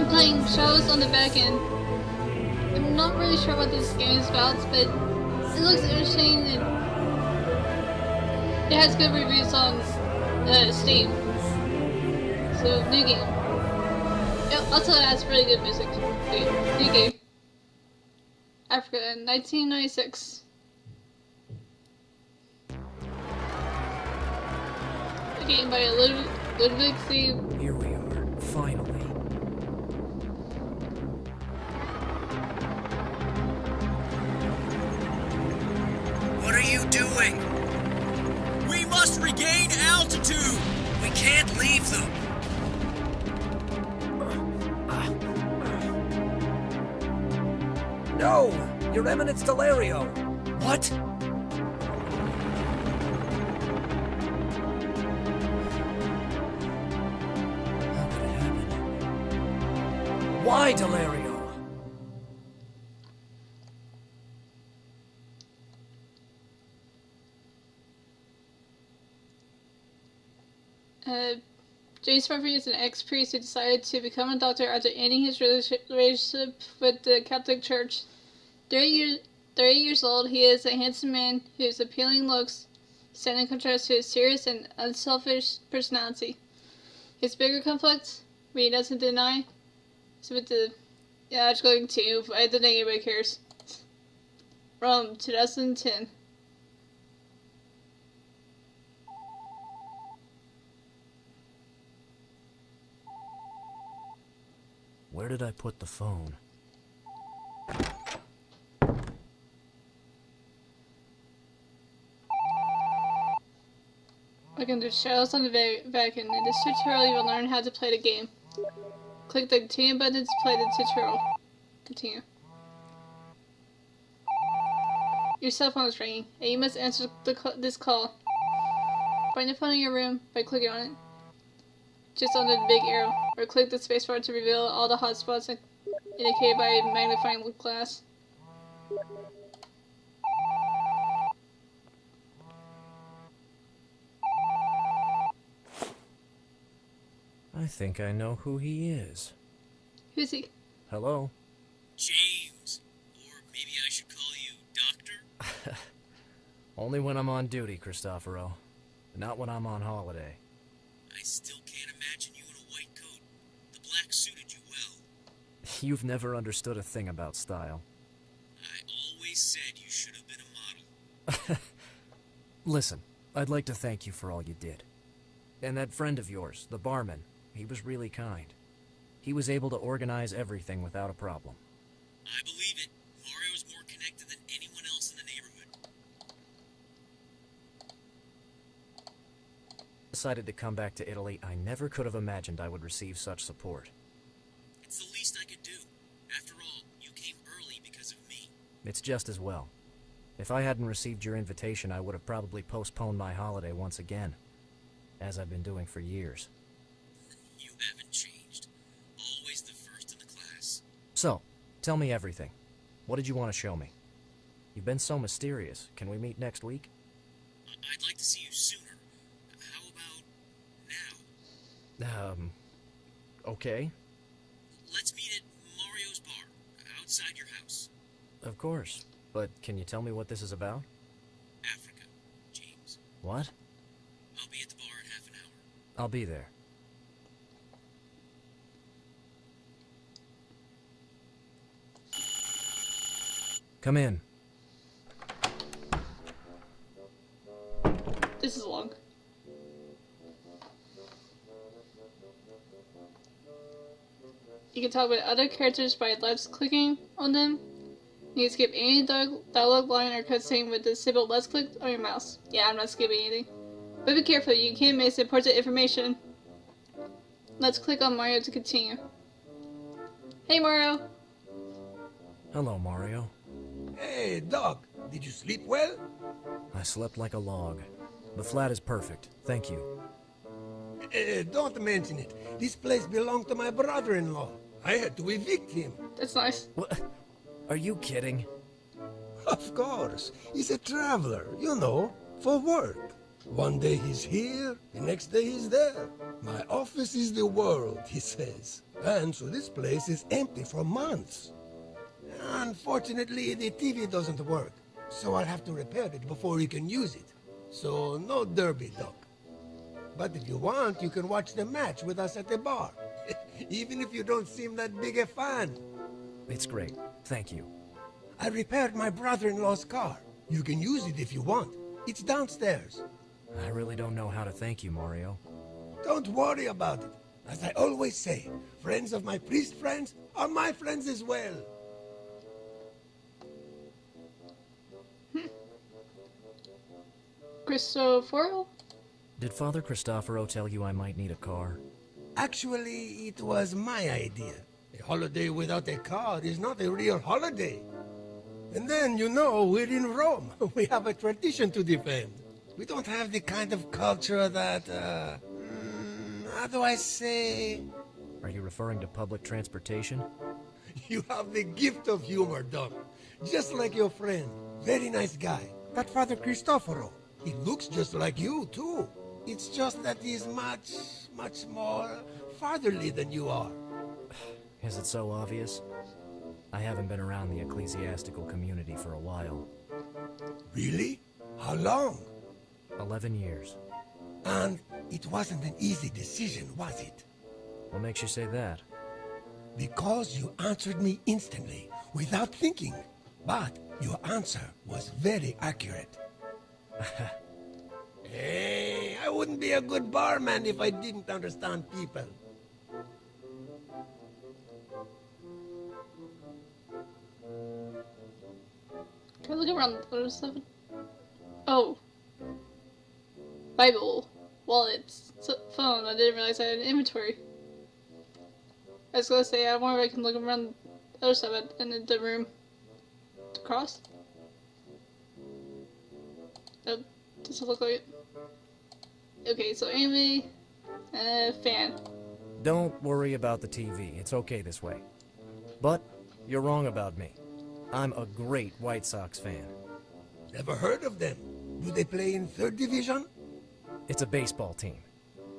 I'm playing shows on the back end. I'm not really sure what this game is about, but it looks interesting and it has good reviews on Steam. So, new game. Also, it has really good music. New game. Africa, 1996. A game by Ludwig C. Here we are, finally. What are you doing? We must regain altitude! We can't leave them. No! Your Eminence Delario! What? How could it happen? Why, Delario? James Murphy is an ex-priest who decided to become a doctor after ending his relationship with the Catholic Church. 38 years old, he is a handsome man whose appealing looks stand in contrast to his serious and unselfish personality. His bigger conflict, he doesn't deny, is with the... Yeah, I'm just going to, I don't think anybody cares. From 2010. Where did I put the phone? Welcome to Shadows on the Vatican. In this tutorial, you will learn how to play the game. Click the continue button to play the tutorial. Continue. Your cell phone is ringing, and you must answer this call. Find the phone in your room by clicking on it, just under the big arrow, or click the spacebar to reveal all the hotspots indicated by a magnifying glass. I think I know who he is. Who's he? Hello? James. Or maybe I should call you Doctor? Only when I'm on duty, Cristoforo. Not when I'm on holiday. I still can't imagine you in a white coat. The black suited you well. You've never understood a thing about style. I always said you should have been a model. Listen, I'd like to thank you for all you did. And that friend of yours, the barman, he was really kind. He was able to organize everything without a problem. I believe it. Mario's more connected than anyone else in the neighborhood. Decided to come back to Italy, I never could have imagined I would receive such support. It's the least I could do. After all, you came early because of me. It's just as well. If I hadn't received your invitation, I would have probably postponed my holiday once again, as I've been doing for years. You haven't changed. Always the first in the class. So, tell me everything. What did you want to show me? You've been so mysterious. Can we meet next week? I'd like to see you sooner. How about now? Okay. Let's meet at Mario's bar, outside your house. Of course. But can you tell me what this is about? Africa, James. What? I'll be at the bar in half an hour. I'll be there. Come in. This is long. You can talk with other characters by left-clicking on them. You can skip any dialogue line or cutscene with the symbol left-click on your mouse. Yeah, I'm not skipping anything. But be careful, you can miss important information. Let's click on Mario to continue. Hey Mario! Hello, Mario. Hey, Doc, did you sleep well? I slept like a log. The flat is perfect. Thank you. Don't mention it. This place belonged to my brother-in-law. I had to evict him. That's nice. What? Are you kidding? Of course. He's a traveler, you know, for work. One day he's here, the next day he's there. My office is the world, he says. And so this place is empty for months. Unfortunately, the TV doesn't work, so I'll have to repair it before you can use it. So no derby, Doc. But if you want, you can watch the match with us at the bar. Even if you don't seem that big a fan. It's great. Thank you. I repaired my brother-in-law's car. You can use it if you want. It's downstairs. I really don't know how to thank you, Mario. Don't worry about it. As I always say, friends of my priest friends are my friends as well. Cristoforo? Did Father Cristoforo tell you I might need a car? Actually, it was my idea. A holiday without a car is not a real holiday. And then, you know, we're in Rome. We have a tradition to defend. We don't have the kind of culture that, how do I say? Are you referring to public transportation? You have the gift of humor, Doc. Just like your friend. Very nice guy. That Father Cristoforo. He looks just like you, too. It's just that he's much more fatherly than you are. Is it so obvious? I haven't been around the ecclesiastical community for a while. Really? How long? 11 years. And it wasn't an easy decision, was it? What makes you say that? Because you answered me instantly, without thinking. But your answer was very accurate. Hey, I wouldn't be a good barman if I didn't understand people. Can I look around the other stuff? Oh. Bible. Wallets. Phone. I didn't realize I had an inventory. I was gonna say, I wonder if I can look around the other stuff in the room. Across? Oh, does it look like it? Okay, so anime, fan. Don't worry about the TV. It's okay this way. But you're wrong about me. I'm a great White Sox fan. Never heard of them. Do they play in third division? It's a baseball team.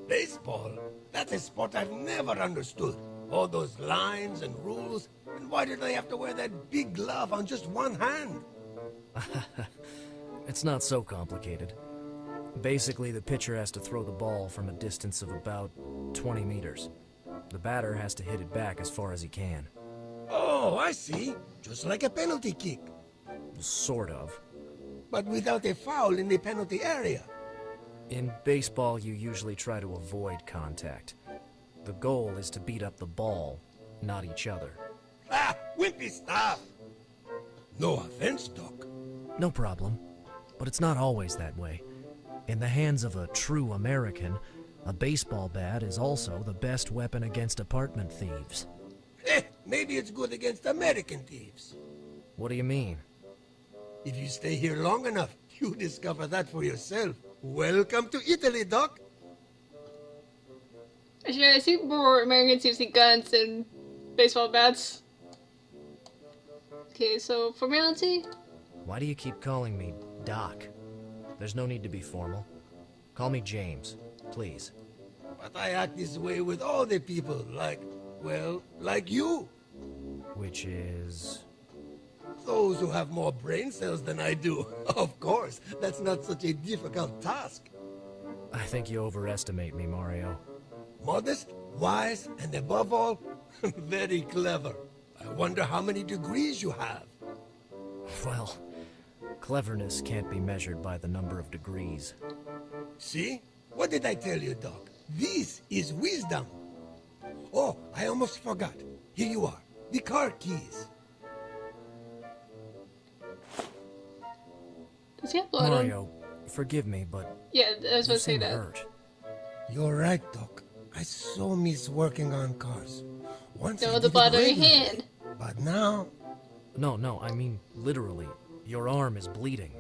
Baseball? That's a sport I've never understood. All those lines and rules, and why do they have to wear that big glove on just one hand? It's not so complicated. Basically, the pitcher has to throw the ball from a distance of about 20 meters. The batter has to hit it back as far as he can. Oh, I see. Just like a penalty kick. Sort of. But without a foul in the penalty area. In baseball, you usually try to avoid contact. The goal is to beat up the ball, not each other. Ah, wimpy stuff! No offense, Doc. No problem. But it's not always that way. In the hands of a true American, a baseball bat is also the best weapon against apartment thieves. Maybe it's good against American thieves. What do you mean? If you stay here long enough, you discover that for yourself. Welcome to Italy, Doc. Actually, I see more Americans using guns than baseball bats. Okay, so formality? Why do you keep calling me Doc? There's no need to be formal. Call me James, please. But I act this way with all the people, like you. Which is... Those who have more brain cells than I do. Of course, that's not such a difficult task. I think you overestimate me, Mario. Modest, wise, and above all, very clever. I wonder how many degrees you have. Well, cleverness can't be measured by the number of degrees. See? What did I tell you, Doc? This is wisdom. Oh, I almost forgot. Here you are. The car keys. Does he have blood on? Mario, forgive me, but Yeah, I was you about to say seem that. hurt. You're right, Doc. I so miss working on cars. Once I No, did the it blood on your regularly, hand. but now... No, I mean literally. Your arm is bleeding.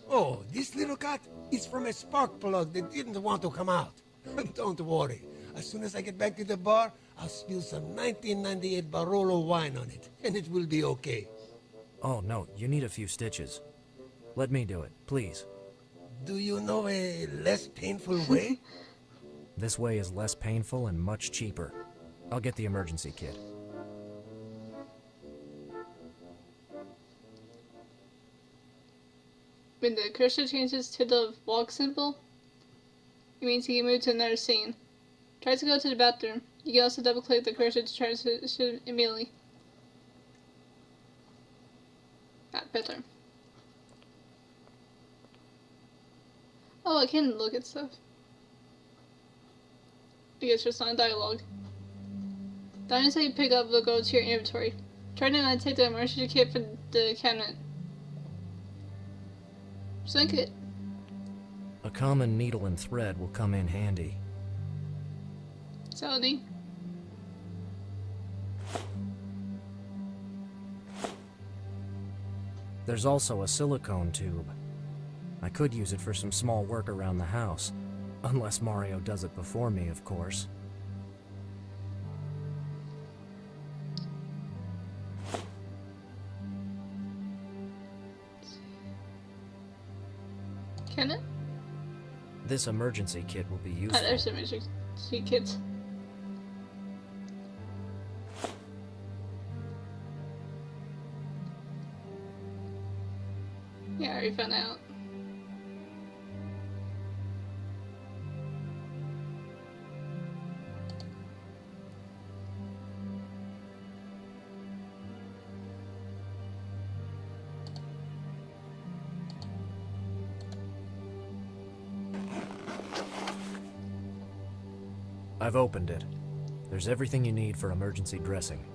Oh, this little cut is from a spark plug that didn't want to come out. Don't worry. As soon as I get back to the bar, I'll spill some 1998 Barolo wine on it, and it will be okay. Oh, no, you need a few stitches. Let me do it, please. Do you know a less painful way? This way is less painful and much cheaper. I'll get the emergency kit. When the cursor changes to the walk symbol, it means you can move to another scene. Try to go to the bathroom. You can also double click the cursor to transition immediately. Bathroom. Oh, I can look at stuff. I guess it's not dialogue. The items that you pick up will go to your inventory. Try to not take the emergency kit from the cabinet. Sink it. A common needle and thread will come in handy. Saudi. There's also a silicone tube. I could use it for some small work around the house. Unless Mario does it before me, of course. Can it? This emergency kit will be useful. There's emergency kits. Yeah, I already found out. I've opened it. There's everything you need for emergency dressing.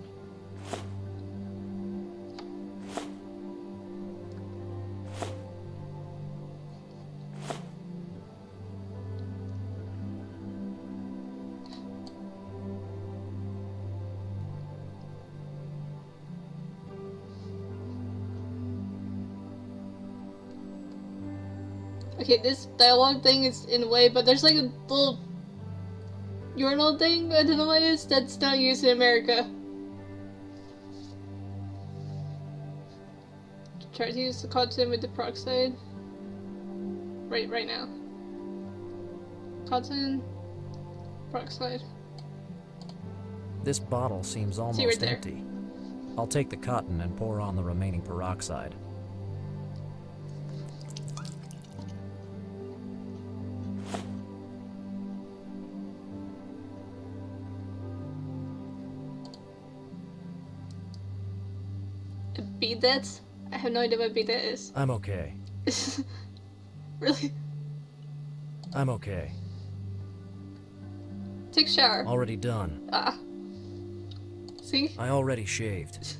Okay, this dialogue thing is in the way, but there's like a little urinal thing, I don't know what it is, that's not used in America. Try to use the cotton with the peroxide. Right now. Cotton, peroxide. This bottle seems almost right there. empty. I'll take the cotton and pour on the remaining peroxide. Beat that? I have no idea what beat that is. I'm okay. Really? I'm okay. Take a shower. Already done. Ah. See? I already shaved.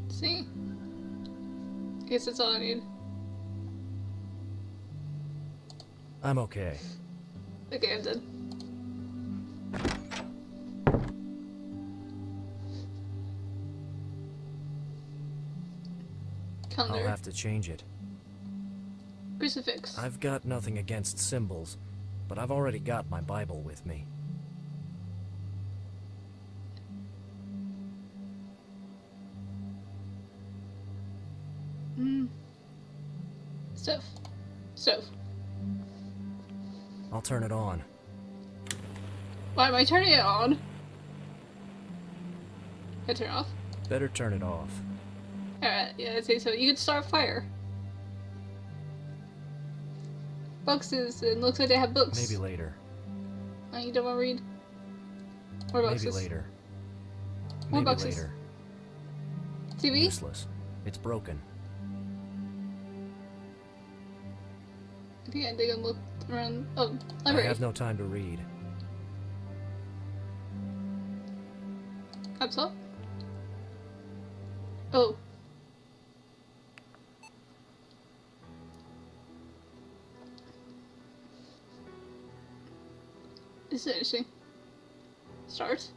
See? I guess that's all I need. I'm okay. Okay, I'm done. I'll Calendar. have to change it. Crucifix. I've got nothing against symbols, but I've already got my Bible with me. Stove. Stove. I'll turn it on. Why am I turning it on? Can I turn it off? Better turn it off. Alright, yeah, I'd say so. You could start a fire. Boxes, it looks like they have books. Maybe later. Oh, you don't want to read? More boxes. Maybe later. More Maybe boxes. later. TV? Useless. It's broken. I think I dig and look around. Oh, I library. have no time to read. Laptop? Oh. This is interesting. Start.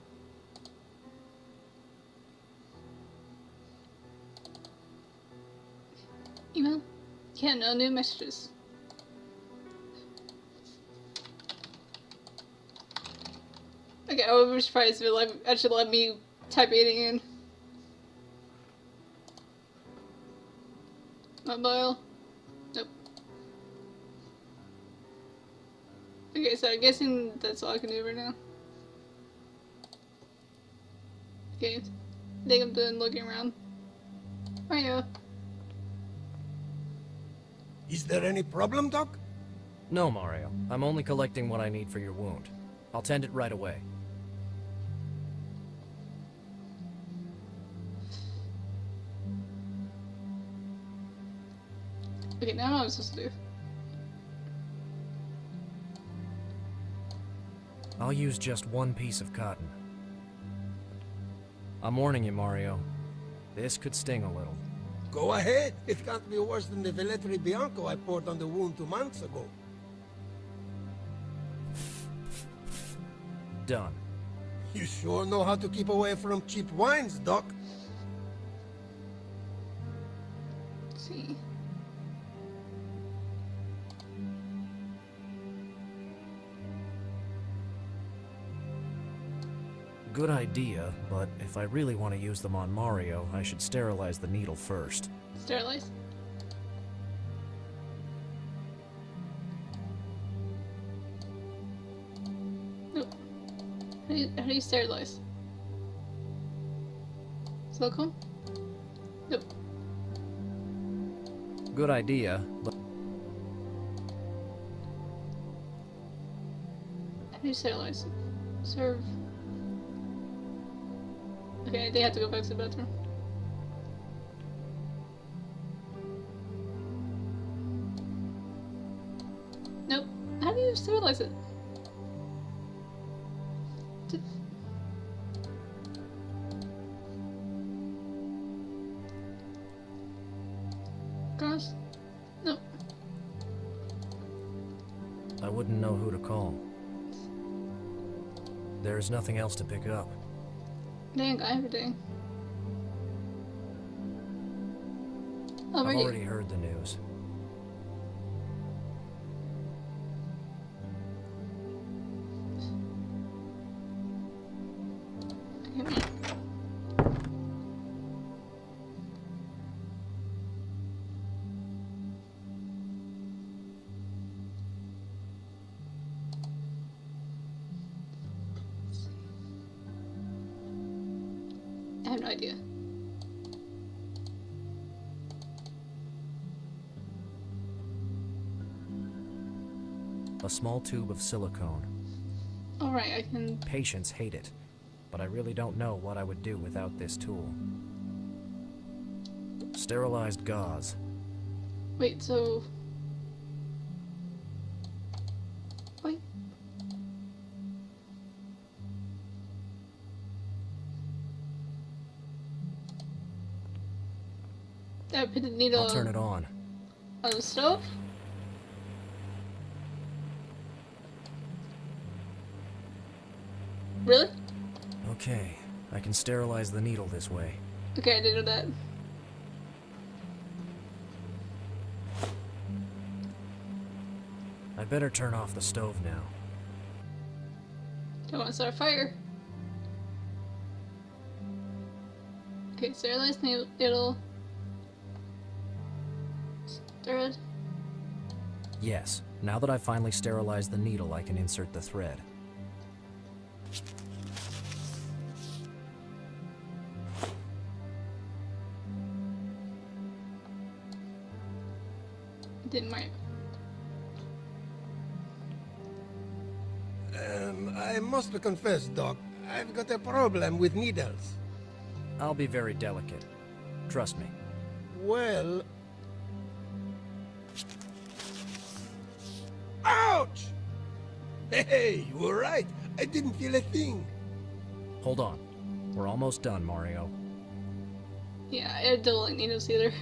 Email? Yeah, no new messages. Okay, I would be surprised if it actually let me type anything in. Mobile. Okay, so I'm guessing that's all I can do right now. Okay, I think I'm done looking around. Mario. Is there any problem, Doc? No, Mario. I'm only collecting what I need for your wound. I'll tend it right away. Okay, now what am I supposed to do? I'll use just one piece of cotton. I'm warning you, Mario. This could sting a little. Go ahead. It can't be worse than the Velletri Bianco I poured on the wound 2 months ago. Done. You sure know how to keep away from cheap wines, Doc. Let's see. Good idea, but if I really want to use them on Mario, I should sterilize the needle first. Sterilize? Nope. How do you sterilize? Silicone? Nope. Good idea, but How do you sterilize? Serve. Okay, they have to go back to the bathroom. Nope. How do you sterilize it? D- Gosh. Nope. I wouldn't know who to call. There's nothing else to pick up. They ain't got everything. Oh, I've where you? already heard the news. Okay, wait. I have no idea. A small tube of silicone. Alright, I can. Patients hate it, but I really don't know what I would do without this tool. Sterilized gauze. Wait, so. Wait. I put the needle I'll turn it on. on the stove? Really? Okay, I can sterilize the needle this way. Okay, I didn't know that. I better turn off the stove now. Don't want to start a fire. Okay, sterilize needle. Stir it. Yes, now that I've finally sterilized the needle, I can insert the thread. Didn't work. I must confess, Doc, I've got a problem with needles. I'll be very delicate. Trust me. Well... Ouch! Hey, you were right. I didn't feel a thing. Hold on. We're almost done, Mario. Yeah, I don't like needles either.